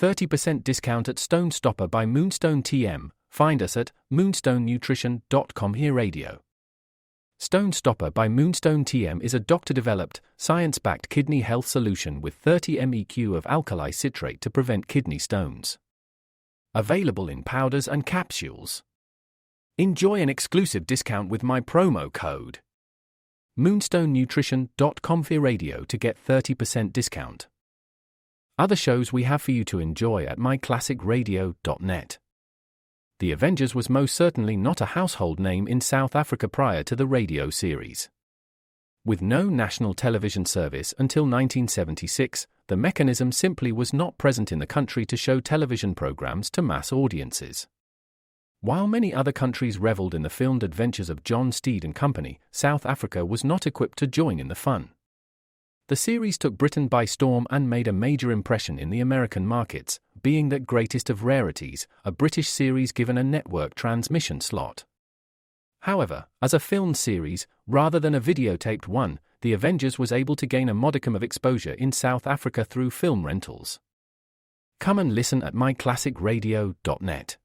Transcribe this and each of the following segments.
30% discount at Stone Stopper by Moonstone TM. Find us at moonstonenutrition.com. Here Radio. Stone Stopper by Moonstone TM is a doctor-developed, science-backed kidney health solution with 30 MEq of alkali citrate to prevent kidney stones. Available in powders and capsules. Enjoy an exclusive discount with my promo code moonstonenutrition.com. Here Radio to get 30% discount. Other shows we have for you to enjoy at myclassicradio.net. The Avengers was most certainly not a household name in South Africa prior to the radio series. With no national television service until 1976, the mechanism simply was not present in the country to show television programs to mass audiences. While many other countries reveled in the filmed adventures of John Steed and company, South Africa was not equipped to join in the fun. The series took Britain by storm and made a major impression in the American markets, being that greatest of rarities, a British series given a network transmission slot. However, as a film series, rather than a videotaped one, The Avengers was able to gain a modicum of exposure in South Africa through film rentals. Come and listen at myclassicradio.net.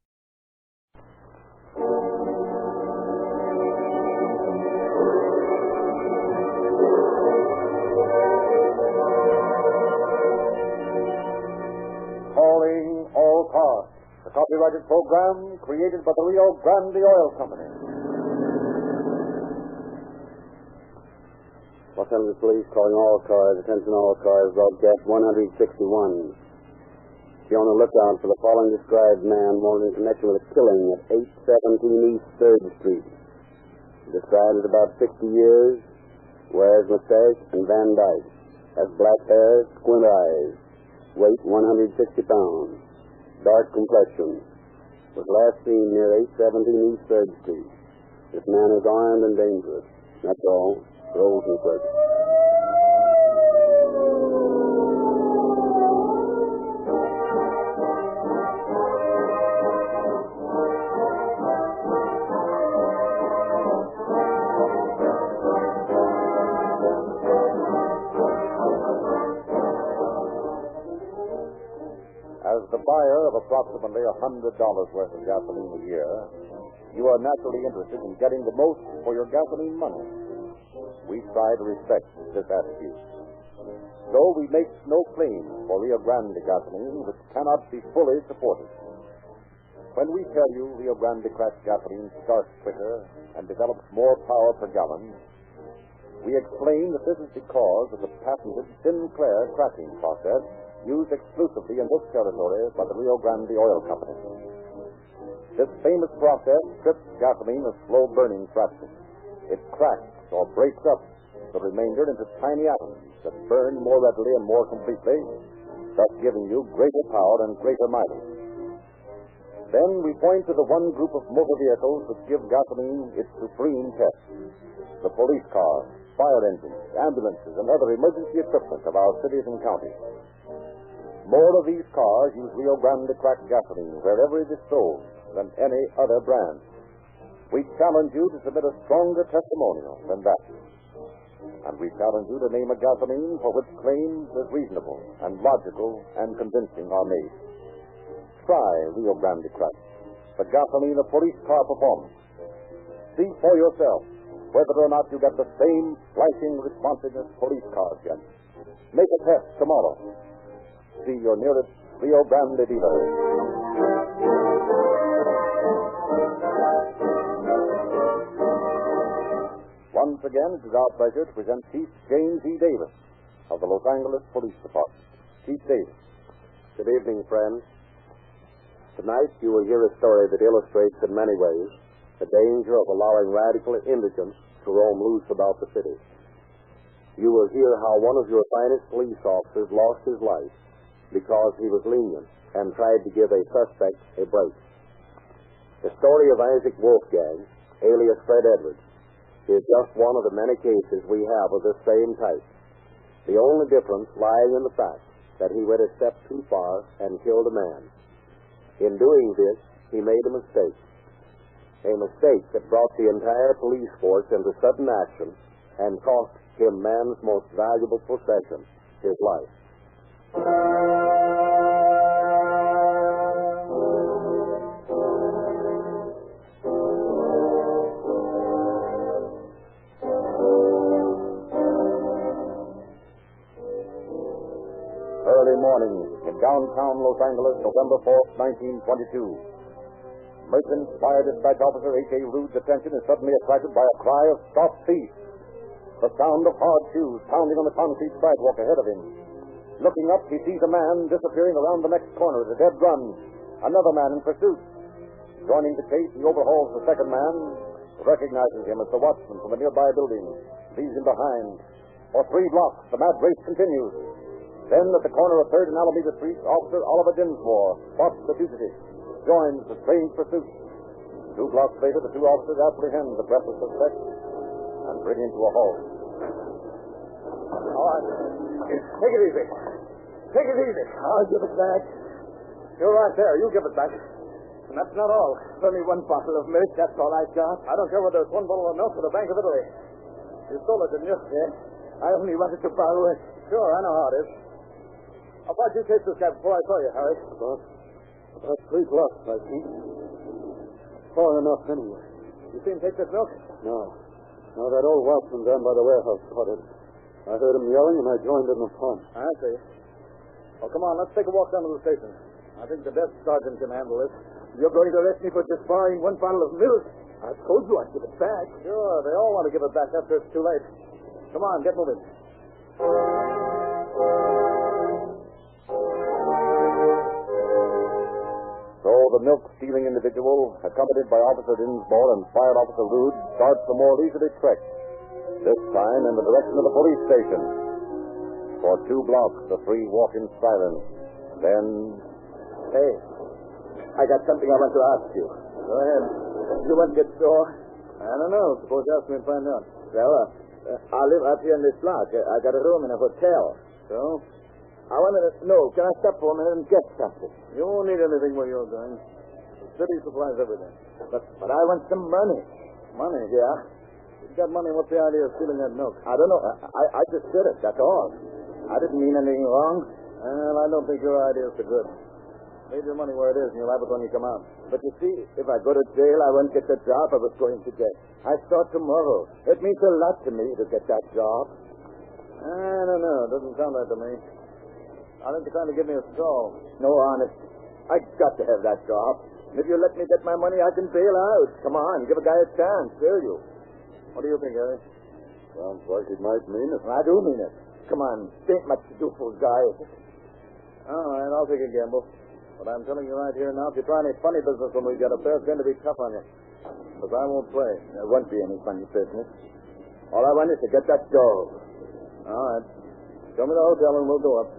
The copyrighted program created by the Rio Grande Oil Company. Los Angeles Police calling all cars, attention all cars, broadcast 161. Be on the lookout for the following described man wanted in connection with a killing at 817 East 3rd Street. Described as about 60 years, wears mustache and Van Dyke, has black hair, squint eyes, weight 160 pounds. Dark complexion, was last seen near 817 East 3rd Street. This man is armed and dangerous. That's all. Roll and quick. As the buyer of approximately $100 worth of gasoline a year, you are naturally interested in getting the most for your gasoline money. We try to respect this attitude. Though we make no claim for Rio Grande gasoline which cannot be fully supported. When we tell you Rio Grande cracked gasoline starts quicker and develops more power per gallon, we explain that this is because of the patented Sinclair cracking process used exclusively in this territory by the Rio Grande Oil Company. This famous process strips gasoline of slow-burning fractions. It cracks or breaks up the remainder into tiny atoms that burn more readily and more completely, thus giving you greater power and greater mileage. Then we point to the one group of motor vehicles that give gasoline its supreme test: the police cars, fire engines, ambulances, and other emergency equipment of our cities and counties. More of these cars use Rio Grande cracked gasoline wherever it is sold than any other brand. We challenge you to submit a stronger testimonial than that. And we challenge you to name a gasoline for which claims as reasonable and logical and convincing are made. Try Rio Grande cracked, the gasoline of police car performance. See for yourself whether or not you get the same flashing responsiveness police cars get. Make a test tomorrow. See your nearest Rio Grande dealer. Once again, it is our pleasure to present Chief James E. Davis of the Los Angeles Police Department. Chief Davis. Good evening, friends. Tonight you will hear a story that illustrates in many ways the danger of allowing radical indigents to roam loose about the city. You will hear how one of your finest police officers lost his life because he was lenient and tried to give a suspect a break. The story of Isaac Wolfgang, alias Fred Edwards, is just one of the many cases we have of this same type. The only difference lying in the fact that he went a step too far and killed a man. In doing this, he made a mistake that brought the entire police force into sudden action and cost him man's most valuable possession, his life. downtown Los Angeles, November 4th, 1922. Merchant's Fire Dispatch Officer H.A. Rude's attention is suddenly attracted by a cry of "Stop thief!" The sound of hard shoes pounding on the concrete sidewalk ahead of him. Looking up, he sees a man disappearing around the next corner at a dead run. Another man in pursuit. Joining the chase, he overhauls the second man, recognizes him as the watchman from a nearby building, leaves him behind. For 3 blocks, the mad race continues. Then, at the corner of 3rd and Alameda Street, Officer Oliver Dinsmore spots the fugitive, joins the strange pursuit. 2 blocks later, the 2 officers apprehend the breathless suspect and bring him to a halt. All right. Take it easy. Take it easy. I'll give it back. You're right there. You give it back. And that's not all. It's only 1 bottle of milk. That's all I got. I don't care whether it's 1 bottle of milk for the Bank of Italy. You stole it, didn't you? Yeah. I only wanted to borrow it. Sure, I know how it is. How far did you chase this guy before I saw you, Harry? About 3 blocks, I think. Far enough, anyway. You see him take this milk? No. No, that old watchman down by the warehouse caught it. I heard him yelling, and I joined in the fun. I see. Well, come on, let's take a walk down to the station. I think the desk sergeant can handle this. You're going to arrest me for just borrowing 1 bottle of milk? I told you I'd give it back. Sure, they all want to give it back after it's too late. Come on, get moving. So the milk-stealing individual, accompanied by Officer Dinsmore and Fire Officer Rude, starts the more leisurely trek, this time in the direction of the police station. For 2 blocks, the 3 walk in silence. Then... Hey, I got something I want to ask you. Go ahead. You want to get sore? I don't know. Suppose you ask me and find out. Well, I live up here in this block. I got a room in a hotel. So? I wanted to know, can I stop for a minute and get something? You won't need anything where you're going. The city supplies everything. But I want some money. Money? Yeah. You've got money. What's the idea of stealing that milk? I don't know. I just did it, that's all. I didn't mean anything wrong. Well, I don't think your ideas are good. Leave your money where it is, and you'll have it when you come out. But you see, if I go to jail, I won't get the job I was going to get. I start tomorrow. It means a lot to me to get that job. I don't know. It doesn't sound right to me. I think you're trying to give me a stall. No, honest. I got to have that job. And if you let me get my money, I can bail out. Come on, give a guy a chance, will you? What do you think, Harry? Sounds like he might mean it. I do mean it. Come on, ain't much to do for a guy. All right, I'll take a gamble. But I'm telling you right here now, if you try any funny business when we get up there, it's going to be tough on you. Because I won't play. There won't be any funny business. All I want is to get that job. All right. Show me the hotel and we'll go up.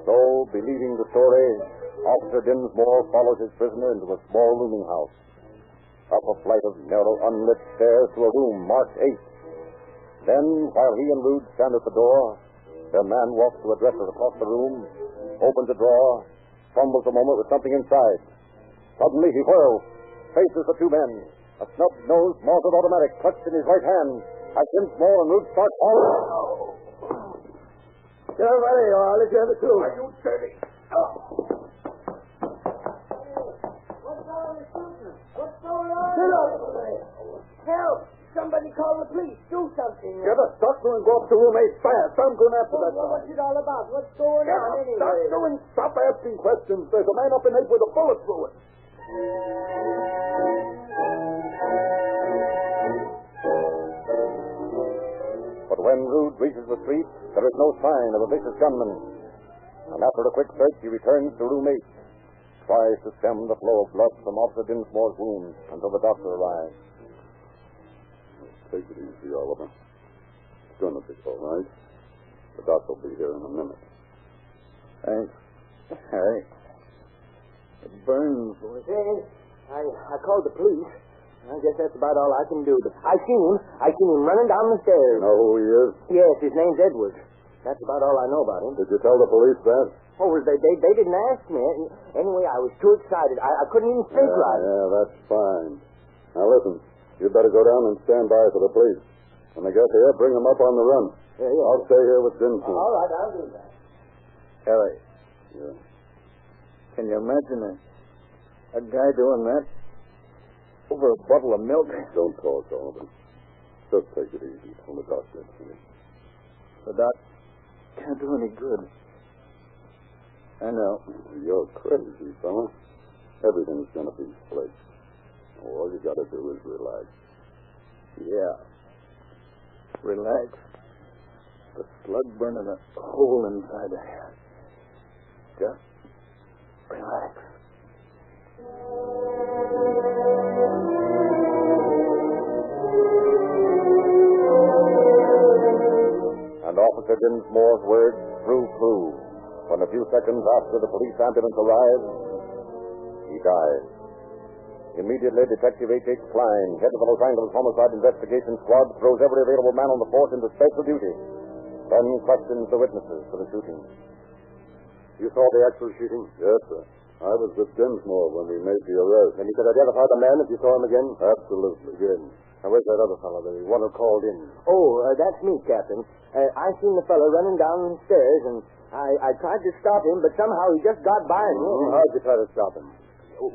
So, believing the story, Officer Dinsmore follows his prisoner into a small rooming house. Up a flight of narrow, unlit stairs to a room marked 8. Then, while he and Rude stand at the door, their man walks to a dresser across the room, opens a drawer, fumbles a moment with something inside. Suddenly, he whirls, faces the 2 men. A snub-nosed Mossad automatic clutched in his right hand. As Dinsmore and Rude start falling. Get over there, I'll let you have it too. Are you dirty? What's going on? Get up! Help! Somebody call the police. Do something. Get a doctor and go up to room 8 fast. I'm going after that guy. What's it all about? What's going Get on a anyway? doctor and stop asking questions. There's a man up in 8 with a bullet through it. But when Rude reaches the street, there is no sign of a vicious gunman. And after a quick search, he returns to room 8, tries to stem the flow of blood from Officer Dinsmore's wound until the doctor arrives. Take it easy, Oliver. It's going to be all right. The doctor will be here in a minute. Thanks. Harry. It burns. I called the police. I guess that's about all I can do. But I seen him running down the stairs. You know who he is? Yes, his name's Edwards. That's about all I know about him. Did you tell the police that? Oh, they didn't ask me. Anyway, I was too excited. I couldn't even think right. Yeah, that's fine. Now listen, you'd better go down and stand by for the police. When they get here, bring them up on the run. Yeah. I'll stay here with Dinsmore. All right, I'll do that. Harry, Yeah. can you imagine a guy doing that over a bottle of milk? Don't talk, Oliver. Just take it easy when the doc gets here. The doc can't do any good. I know. You're crazy, fella. Everything's going to be slick. All you got to do is relax. Yeah. Relax. The slug burning a hole inside the head. Just relax. And Officer Dinsmore's words threw clue. When a few seconds after the police ambulance arrived, he died. Immediately, Detective H.H. Klein, head of the Los Angeles Homicide Investigation Squad, throws every available man on the force into special duty, then questions the witnesses for the shooting. You saw the actual shooting? Yes, sir. I was with Dinsmore when we made the arrest. And you could identify the man if you saw him again? Absolutely. Good. Now, where's that other fellow, the one who called in? Oh, that's me, Captain. I seen the fellow running down the stairs, and I tried to stop him, but somehow he just got by me. How'd you try to stop him?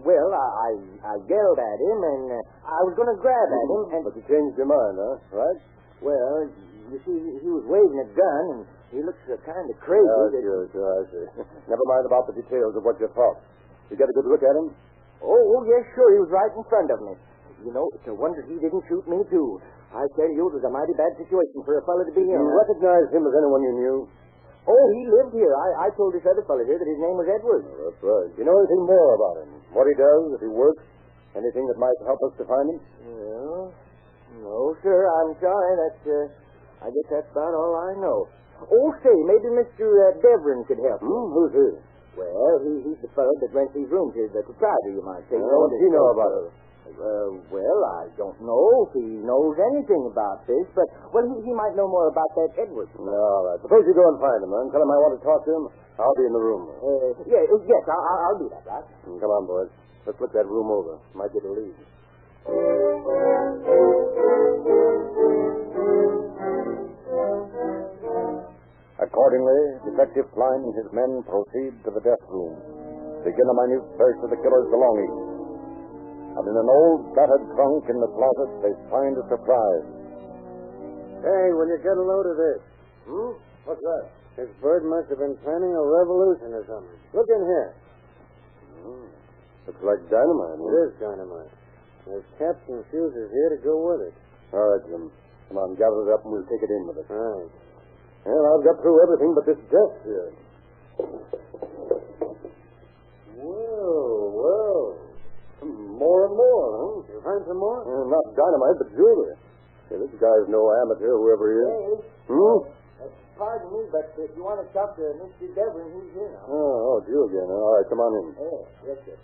Well, I yelled at him, and I was going to grab at him, and... But you changed your mind, huh? Right? Well, you see, he was waving a gun, and he looks kind of crazy. Sure, I see. Never mind about the details of what you thought. You get a good look at him? Oh, yes, sure. He was right in front of me. You know, it's a wonder he didn't shoot me, too. I tell you, it was a mighty bad situation for a fellow to be in. You recognize him as anyone you knew? Oh, he lived here. I told this other fellow here that his name was Edward. Oh, that's right. Do you know anything more about him? What he does, if he works? Anything that might help us to find him? Well, no, sir. I'm sorry. I guess that's about all I know. Oh, say, maybe Mr. Devlin could help. Who's he? Well, he's the fellow that rents these rooms here, the proprietor, you might say. What does he know about it? Well, I don't know if he knows anything about this, but, well, he might know more about that Edward. All right. Suppose you go and find him, and tell him I want to talk to him. I'll be in the room. Yes, I'll do that, Doc. Come on, boys. Let's look that room over. Might get a lead. Accordingly, Detective Klein and his men proceed to the death room, begin a minute search of the killer's belongings. And in an old, battered trunk in the closet, they find a surprise. Hey, will you get a load of this? What's that? This bird must have been planning a revolution or something. Look in here. Looks like dynamite. It is dynamite. There's caps and fuses here to go with it. All right, Jim. Come on, gather it up and we'll take it in with us. All right. Well, I've got through everything but this desk here. Well. More and more, huh? You find some more? Not dynamite, but jewelry. Yeah, this guy's no amateur, whoever he is. Hey, pardon me, but if you want to talk to Mr. Devlin, he's here now. Oh, it's you again. All right, come on in. Yes, sir.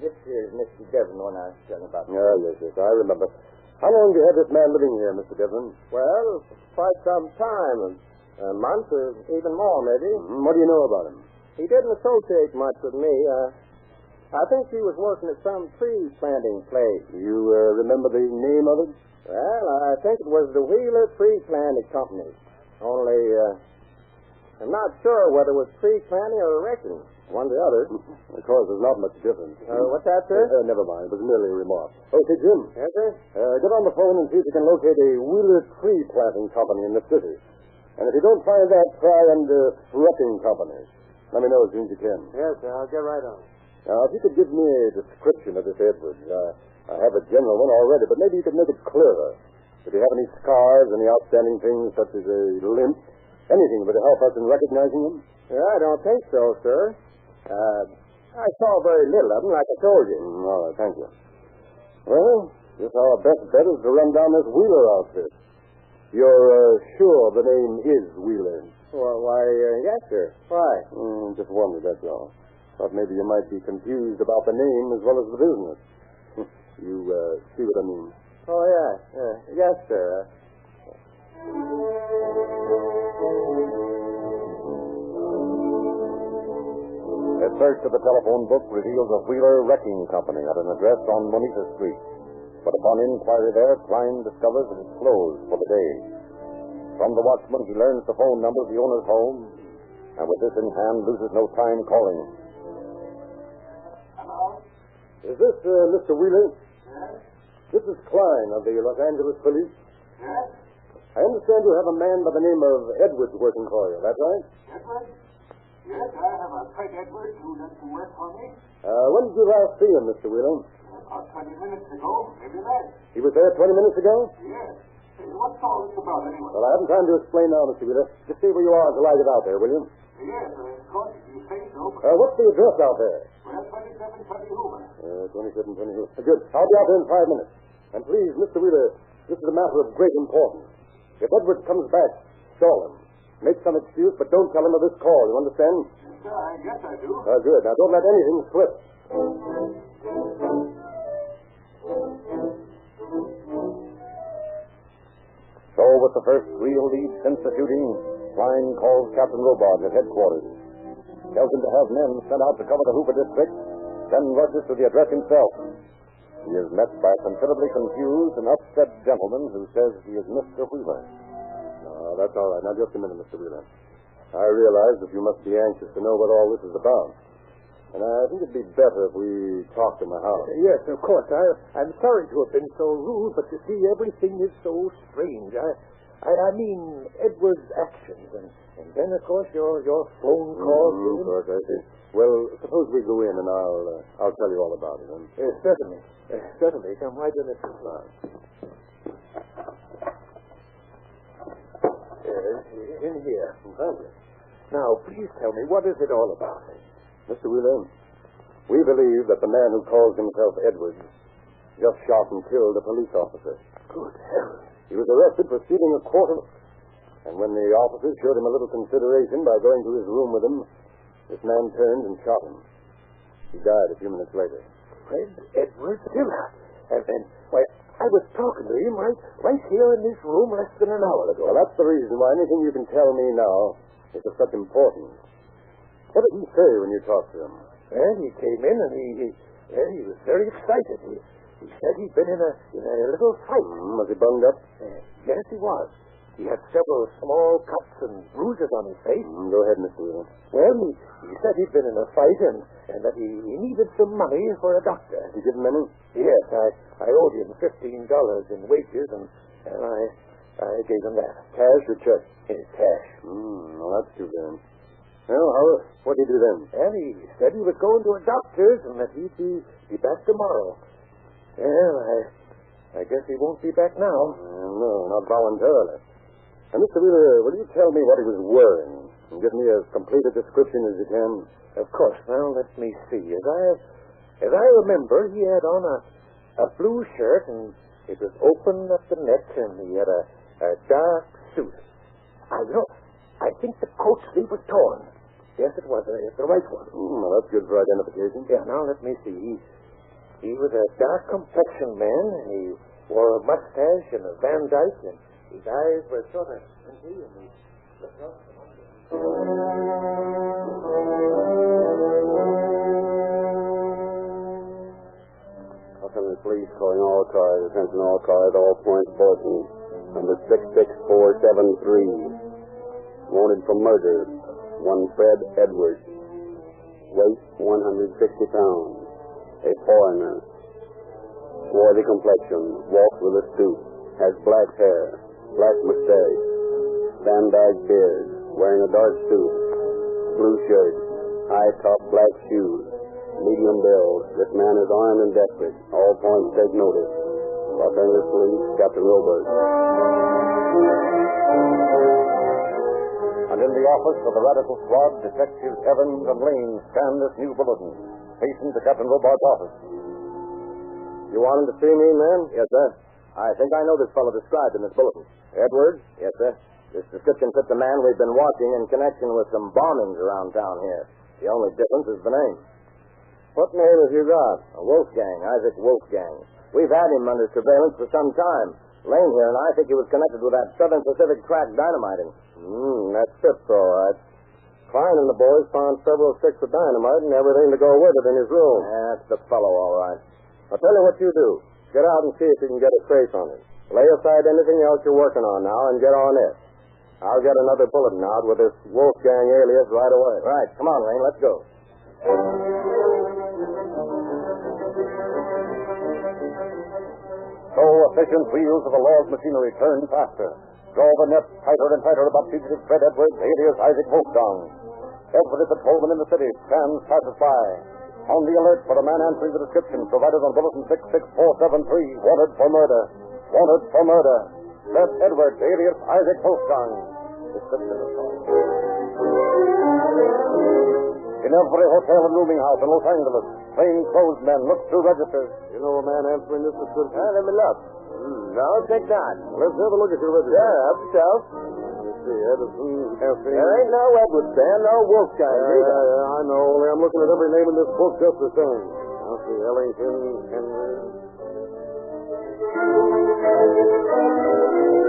This here is Mr. Devlin, one I was telling about. Yes, I remember. How long have you had this man living here, Mr. Devlin? Well, quite some time. A month or even more, maybe. What do you know about him? He didn't associate much with me. I think he was working at some tree planting place. You remember the name of it? Well, I think it was the Wheeler Tree Planting Company. Only, I'm not sure whether it was tree planting or erecting. One or the other. Of course, there's not much difference. What's that, sir? Never mind. It was merely a remark. Okay, Jim. Yes, sir? Get on the phone and see if you can locate a Wheeler Tree Planting Company in the city. And if you don't find that, try and wrecking company. Let me know as soon as you can. Yes, sir. I'll get right on. Now, if you could give me a description of this Edwards. I have a general one already, but maybe you could make it clearer. If you have any scars, any outstanding things such as a limp, anything that would help us in recognizing him? I don't think so, sir. I saw very little of him, like I told you. All right, thank you. Well, guess our best bet is to run down this Wheeler outfit. You're sure the name is Wheeler? Well, why, yes, sir. Why? Just wondered, that's all. Thought maybe you might be confused about the name as well as the business. You see what I mean? Oh, yeah. Yes, sir. A search of the telephone book reveals a Wheeler Wrecking Company at an address on Moneta Street. But upon inquiry there, Klein discovers it is closed for the day. From the watchman, he learns the phone number of the owner's home, and with this in hand, loses no time calling. Hello? Is this Mr. Wheeler? Yes. This is Klein of the Los Angeles Police. understand you have a man by the name of Edwards working for you. That's right? Edwards? Yes, I have a Fred Edwards who does some work for me. When did you last see him, Mr. Wheeler? About 20 minutes ago, maybe less. He was there 20 minutes ago? Yes. Hey, what's all this about, anyway? Well, I haven't time to explain now, Mr. Wheeler. Just stay where you are until I get out there, will you? Yes, of course, if you say so. What's the address out there? Well, 2720 Hoover. 2720. Good. I'll be out there in 5 minutes. And please, Mr. Wheeler, this is a matter of great importance. If Edwards comes back, stall him. Make some excuse, but don't tell him of this call. You understand? Yes, I guess I do. Good. Now, don't let anything slip. So, with the first real lead since the shooting, Klein calls Captain Robard at headquarters. Tells him to have men sent out to cover the Hoover district, then rushes to the address himself. He is met by a considerably confused and upset gentleman who says he is Mr. Wheeler. That's all right. Now, just a minute, Mr. Wheeler. I realize that you must be anxious to know what all this is about. And I think it'd be better if we talked in the house. Yes, of course. I'm sorry to have been so rude, but you see, everything is so strange. I mean, Edward's actions, and then, of course, your phone call. Of course, I see. Well, suppose we go in, and I'll tell you all about it. Yes, certainly. Certainly. Come right in at this line. In here. Thank you. Now, please tell me, what is it all about? Mr. Wheeler, we believe that the man who calls himself Edwards just shot and killed a police officer. Good heavens. He was arrested for stealing a quarter, and when the officers showed him a little consideration by going to his room with him, this man turned and shot him. He died a few minutes later. Fred Edwards Killer. And why, I was talking to him right here in this room less than an hour ago. Well, that's the reason why anything you can tell me now is of such importance. What did he say when you talked to him? And he came in and he was very excited. He said he'd been in a little fight. Was he bunged up? Yes, he was. He had several small cuts and bruises on his face. Go ahead, Mr. Wheeler. Well, he said he'd been in a fight and that he needed some money for a doctor. Did you give him any? Yes, I owed him $15 in wages, and I gave him that. Cash or check? Cash. Well, that's too bad. Well, what did he do then? And he said he was going to a doctor's and that he'd be back tomorrow. Well, I guess he won't be back now. No, not voluntarily. And Mr. Wheeler, will you tell me what he was wearing and give me as complete a description as you can? Of course. Now, let me see. As I remember, he had on a blue shirt, and it was open at the neck, and he had a dark suit. I think the coat sleeve was torn. Yes, it was. It's the right one. Well, that's good for identification. Yeah, now let me see. He was a dark complexioned man, and he wore a mustache and a Van Dyke, and his eyes were sort of empty, and he looked up from under. Los Angeles Police calling all cars, attention all cars, all points, bulletin. Number 66473. Wanted for murder. One Fred Edwards. Weight 160 pounds. A foreigner. Swarthy complexion. Walks with a stoop. Has black hair. Black mustache. Van Dyke beard. Wearing a dark suit. Blue shirt. High top black shoes. Medium build. This man is armed and desperate. All points take notice. Los Angeles Police, Captain Robert. And in the office of the Radical Squad, Detectives Evans and Lane scan this new bulletin. Hasten to Captain Robart's office. You wanted to see me, man? Yes, sir. I think I know this fellow described in this bulletin. Edwards? Yes, sir. This description fits a man we've been watching in connection with some bombings around town here. The only difference is the name. What name have you got? Wolfgang, Isaac Wolfgang. We've had him under surveillance for some time. Lane here and I think he was connected with that Southern Pacific tract dynamiting. That fits all right. Klein and the boys found several sticks of dynamite and everything to go with it in his room. That's the fellow, all right. I'll tell you what you do. Get out and see if you can get a trace on it. Lay aside anything else you're working on now and get on it. I'll get another bulletin out with this Wolfgang alias right away. Right. Come on, Lane. Let's go. So efficient wheels of the law's machinery turn faster. draw the net tighter and tighter about fugitive Fred Edwards, alias Isaac Wolfgang. Every patrolman in the city stands passes by, on the alert for a man answering the description provided on Bulletin 66473, wanted for murder. Wanted for murder. Fred Edwards, alias Isaac Wolfgang. Description is on. In every hotel and rooming house in Los Angeles, plainclothes men look through registers. You know a man answering this description? Let me look. No, take that. Let's have a look at your register. Yeah, help yourself. Let's see, Edison, Effie. There ain't no Edwards there, no Wolfgang either. Yeah, I know. Only I'm looking at every name in this book just the same. I'll see, Ellington, Henry.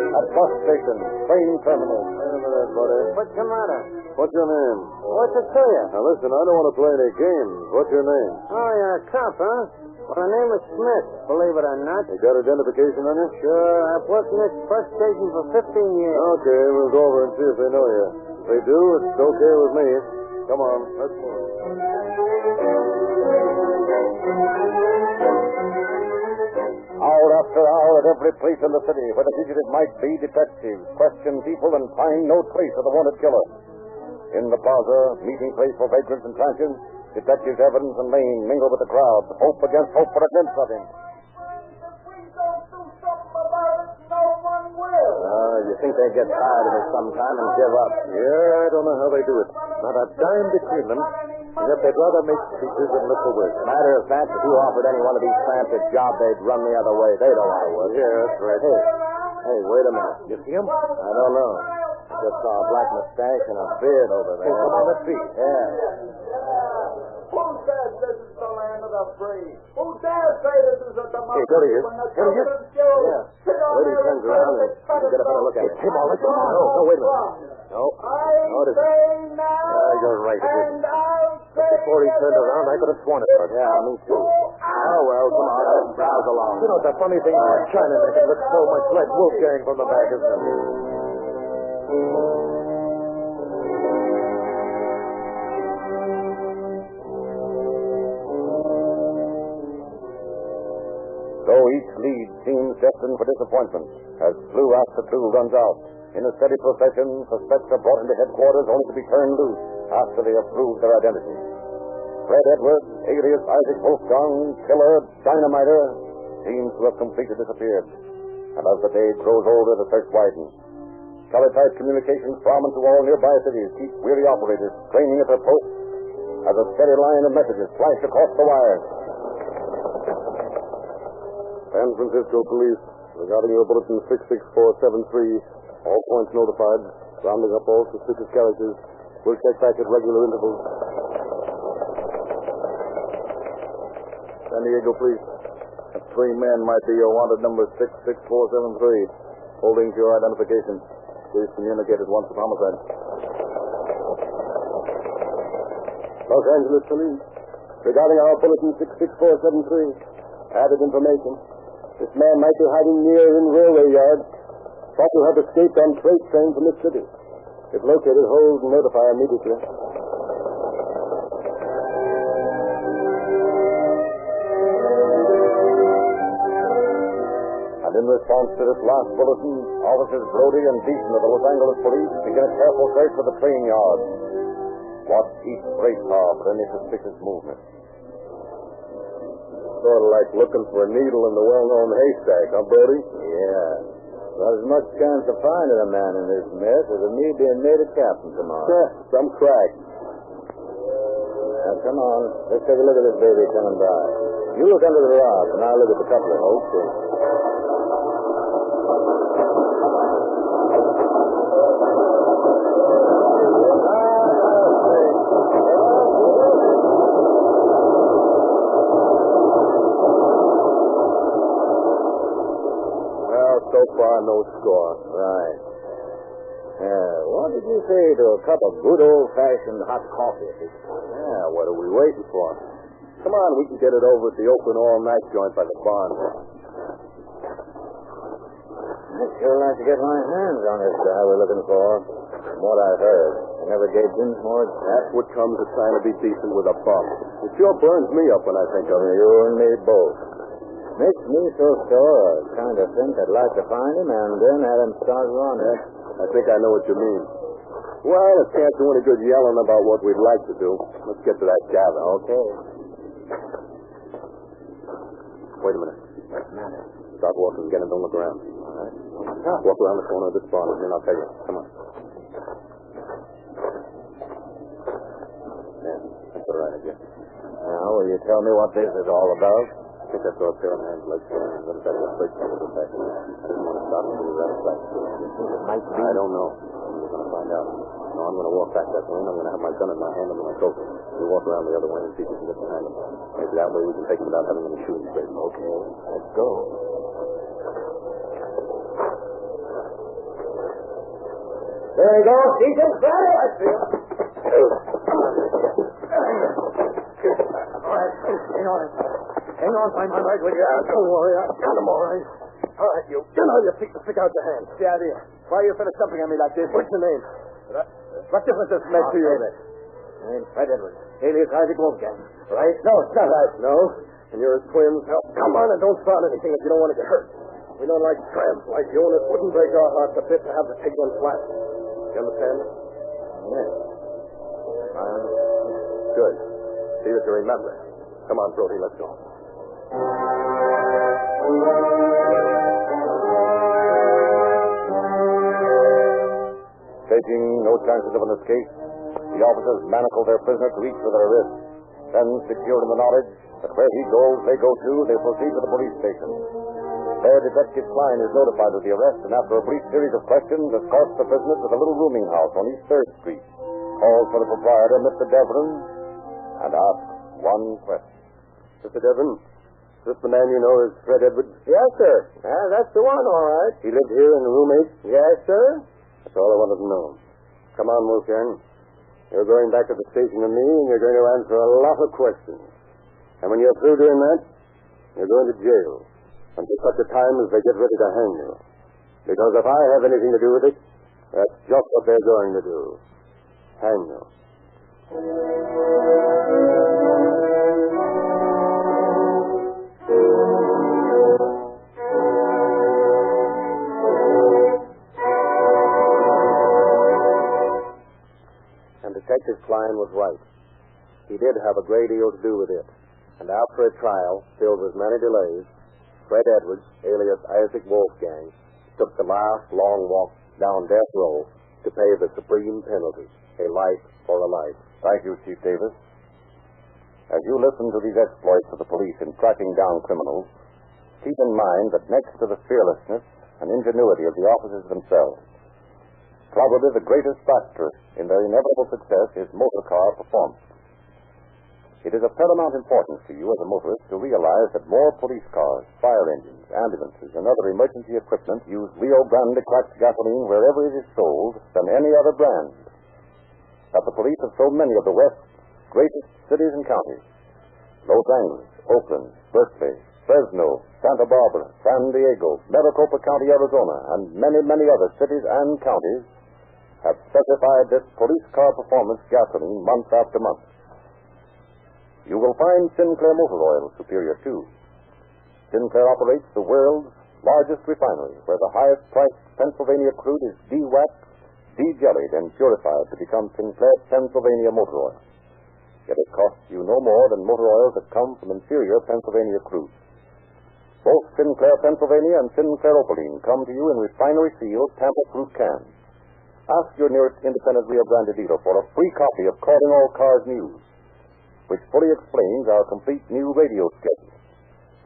At bus station, train terminal. Wait a minute, buddy. What's the matter? What's your name? What's it to you? Now, listen, I don't want to play any games. What's your name? Oh, you're a cop, huh? Well, my name is Smith, believe it or not. You got identification on you? Sure, I've worked in this bus station for 15 years. Okay, we'll go over and see if they know you. If they do, it's okay with me. Come on, let's move. Hour after hour at every place in the city where the fugitive might be, detectives question people and find no trace of the wanted killer. In the plaza, meeting place for vagrants and transients, Detectives Evans and Lane mingle with the crowd, hope against hope for a glimpse of him. You think they'd get tired of it sometime and give up? Yeah, I don't know how they do it. Not a dime between them. Yet they'd rather make speeches than look for work. Matter of fact, if you offered any one of these tramps a job, they'd run the other way. They don't want to work. Yeah, that's right. Hey, wait a minute. You see him? I don't know. Just saw a black mustache and a beard over there. Hey, come on, let's see. Yeah. Who says this is the land of the free? Who dares say this is a democracy? There he is. When the There he is. children kill? Yeah. Sit on Wait till he there turns and around say and it's get a better look at it. Come on, let's go. No, wait a minute. No. I Notice. say now. You're right. And I'll say Before he turned around, I could have sworn it. Yeah, me too. Oh, well, come on. Let's browse along. You know, the funny thing about China, they look so much like Wolfgang from the back, isn't it? Though each lead seems destined for disappointment, as clue after clue runs out, in a steady procession, suspects are brought into headquarters only to be turned loose after they have proved their identity. Fred Edwards, alias Isaac Wolfgang, killer, dynamiter, seems to have completely disappeared. And as the day grows older, the search widens. Teletype communications from and to all nearby cities keep weary operators straining at their posts as a steady line of messages flash across the wires. San Francisco Police, regarding your bulletin 66473, all points notified, rounding up all suspicious characters. We'll check back at regular intervals. San Diego Police, three men might be your wanted number 66473, holding to your identification. Please communicate at once with homicide. Los Angeles Police, regarding our bulletin 66473, added information. This man might be hiding near in railway yards. Thought to have escaped on freight train from this city. If located, hold and notify immediately. And in response to this last bulletin, Officers Brody and Deason of the Los Angeles Police begin a careful search for the train yard. Watch each freight car for any suspicious movement. Sort of like looking for a needle in the well-known haystack, huh, Brody? Yeah. Not as much chance of finding a man in this mess as of me being made a captain tomorrow. Some crack. Now, come on. Let's take a look at this baby coming by. You look under the rock, and I'll look at the coupler. Okay. So far, no score. Right. What did you say to a cup of good old-fashioned hot coffee? Yeah, what are we waiting for? Come on, we can get it over at the open all-night joint by the barn. I'd sure like to get my hands on this guy we're looking for. From what I heard, he never gave Dinsmore. That's what comes of trying to be decent with a bum. It sure burns me up when I think of it. You and me both. Makes me so sore. I kind of think I'd like to find him and then have him start running. I think I know what you mean. Well, it can't do any good yelling about what we'd like to do. Let's get to that cabin. Okay. Wait a minute. What's the matter? Start walking again and don't look around. All right. Walk around the corner of this barn and then I'll tell you. Come on. Yeah, that's all right, I guess. Now, will you tell me what this is all about? I think I saw a pair of hands legs going in. What is that? What place comes to back? I didn't want to stop until we were out of sight. It might be. I don't know. We're going to find out. No, I'm going to walk back that way, and I'm going to have my gun in my hand under my coat. We'll walk around the other way and see if we can get behind them. Maybe that way we can take them without having any shooting space. Okay, let's go. There you go, Deacon. Ready? I see him. All right, hang on. Hang on, find my right with you. Don't worry, I got him all right. All right, you. Get on your feet and stick out your hands. The idea. Why are you finished jumping on me like this? What's your name? What difference does it make to you? Name's Fred Edwards. Alias Isaac Wolfgang. Right? No, it's not right. No? And you're his twins? Now, come on and don't start anything if you don't want to get hurt. We don't like tramps like you, and it wouldn't break our hearts a bit to have the take one flat. You understand? Yes. Good. See that you remember. Come on, Brody, let's go. Taking no chances of an escape, the officers manacle their prisoner to each of their wrists. Then, secure in the knowledge that where he goes, they go too, they proceed to the police station. There, Detective Klein is notified of the arrest, and after a brief series of questions, escorts the prisoners to the little rooming house on East 3rd Street, calls for the proprietor, Mr. Devlin, and asks one question. Mr. Devlin, is this the man you know as Fred Edwards? Yes, sir. That's the one, all right. He lived here in the room 8? Yes, sir. That's all I wanted to know. Come on, Wolfgang. You're going back to the station with me, and you're going to answer a lot of questions. And when you're through doing that, you're going to jail until such a time as they get ready to hang you. Because if I have anything to do with it, that's just what they're going to do. Hang you. And Detective Klein was right. He did have a great deal to do with it. And after a trial filled with many delays, Fred Edwards, alias Isaac Wolfgang, took the last long walk down death row to pay the supreme penalty, a life for a life. Thank you, Chief Davis. As you listen to these exploits of the police in tracking down criminals, keep in mind that next to the fearlessness and ingenuity of the officers themselves, probably the greatest factor in their inevitable success is motor car performance. It is of paramount importance to you as a motorist to realize that more police cars, fire engines, ambulances, and other emergency equipment use Rio Grande cracked gasoline wherever it is sold than any other brand. That the police of so many of the West's greatest cities and counties, Los Angeles, Oakland, Berkeley, Fresno, Santa Barbara, San Diego, Maricopa County, Arizona, and many, many other cities and counties have specified this police car performance gasoline month after month. You will find Sinclair Motor Oil superior too. Sinclair operates the world's largest refinery, where the highest-priced Pennsylvania crude is de-waxed, de-jellied, and purified to become Sinclair Pennsylvania Motor Oil. Yet it costs you no more than motor oils that come from inferior Pennsylvania crude. Both Sinclair Pennsylvania and Sinclair Opaline come to you in refinery-sealed Tampa-fruit cans. Ask your nearest independent Rio Grande dealer for a free copy of Calling All Cars News, which fully explains our complete new radio schedule.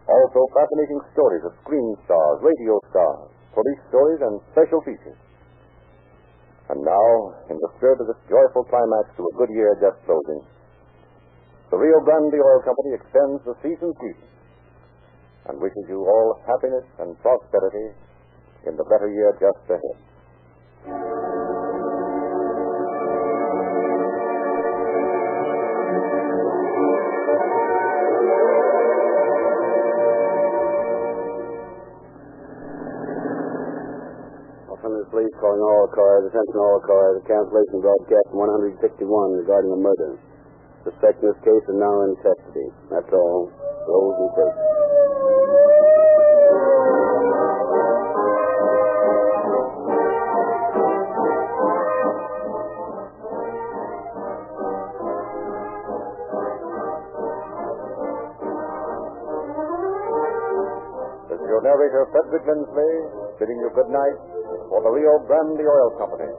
Also, fascinating stories of screen stars, radio stars, police stories, and special features. And now, in the spirit of this joyful climax to a good year just closing, the Rio Grande Oil Company extends the season's greeting and wishes you all happiness and prosperity in the better year just ahead. Police calling all cars, attention all cars, a cancellation broadcast from 161 regarding a murder. Suspect in this case is now in custody. That's all. Those in case. Your narrator, Frederick Lindsley, bidding you good night for the Rio Grande Oil Company.